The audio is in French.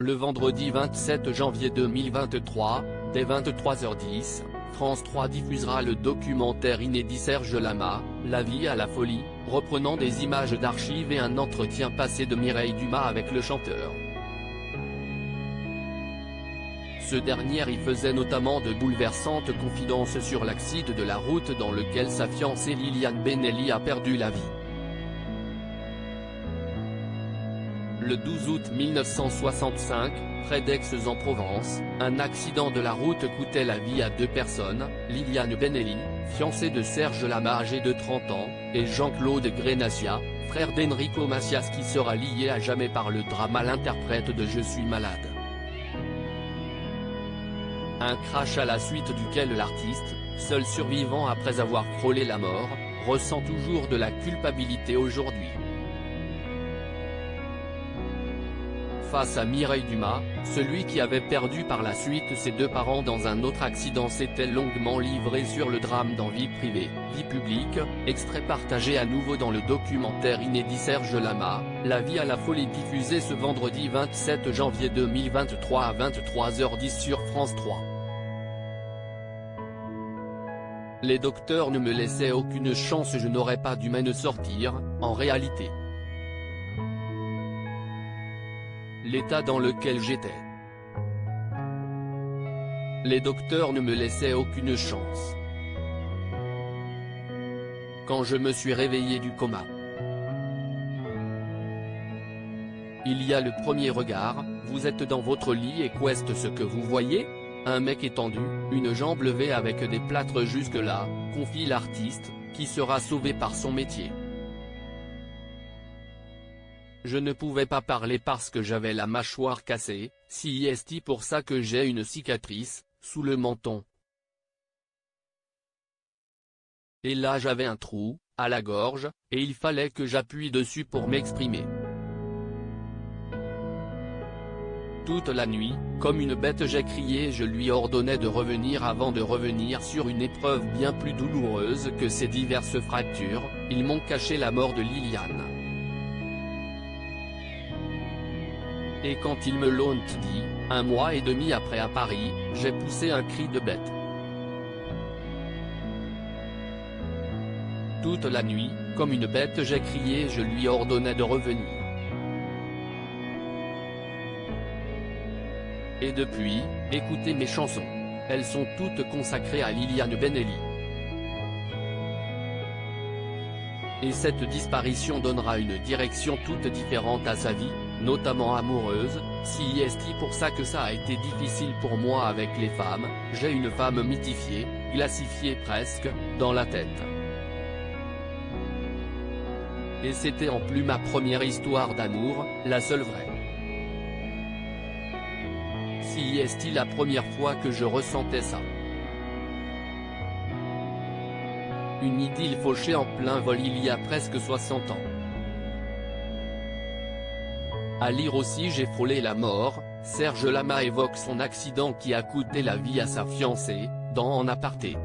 Le vendredi 27 janvier 2023, dès 23h10, France 3 diffusera le documentaire inédit Serge Lama, La vie à la folie, reprenant des images d'archives et un entretien passé de Mireille Dumas avec le chanteur. Ce dernier y faisait notamment de bouleversantes confidences sur l'accident de la route dans lequel sa fiancée Liliane Benelli a perdu la vie. Le 12 août 1965, près d'Aix-en-Provence, un accident de la route coûtait la vie à deux personnes, Liliane Benelli, fiancée de Serge Lama âgé de 30 ans, et Jean-Claude Grenassia, frère d'Enrico Macias qui sera lié à jamais par le drame à l'interprète de Je suis malade. Un crash à la suite duquel l'artiste, seul survivant après avoir frôlé la mort, ressent toujours de la culpabilité aujourd'hui. Face à Mireille Dumas, celui qui avait perdu par la suite ses deux parents dans un autre accident s'était longuement livré sur le drame dans Vie privée, vie publique, extrait partagé à nouveau dans le documentaire inédit Serge Lama, La vie à la folie diffusé ce vendredi 27 janvier 2023 à 23h10 sur France 3. Les docteurs ne me laissaient aucune chance, je n'aurais pas dû m'en sortir, en réalité. L'état dans lequel j'étais. Les docteurs ne me laissaient aucune chance. Quand je me suis réveillé du coma. Il y a le premier regard, vous êtes dans votre lit et qu'est-ce ce que vous voyez? Un mec étendu, une jambe levée avec des plâtres jusque-là, confie l'artiste, qui sera sauvé par son métier. Je ne pouvais pas parler parce que j'avais la mâchoire cassée, c'est pour ça que j'ai une cicatrice, sous le menton. Et là j'avais un trou, à la gorge, et il fallait que j'appuie dessus pour m'exprimer. Toute la nuit, comme une bête j'ai crié, je lui ordonnais de revenir avant de revenir sur une épreuve bien plus douloureuse que ces diverses fractures, ils m'ont caché la mort de Liliane. Et quand ils me l'ont dit, 1 mois et demi après à Paris, j'ai poussé un cri de bête. Toute la nuit, comme une bête j'ai crié, je lui ordonnais de revenir. Et depuis, écoutez mes chansons. Elles sont toutes consacrées à Liliane Benelli. Et cette disparition donnera une direction toute différente à sa vie, notamment amoureuse, c'est pour ça que ça a été difficile pour moi avec les femmes, j'ai une femme mythifiée, glacifiée presque, dans la tête. Et c'était en plus ma première histoire d'amour, la seule vraie. C'est la première fois que je ressentais ça. Une idylle fauchée en plein vol il y a presque 60 ans. À lire aussi J'ai frôlé la mort, Serge Lama évoque son accident qui a coûté la vie à sa fiancée, dans En aparté.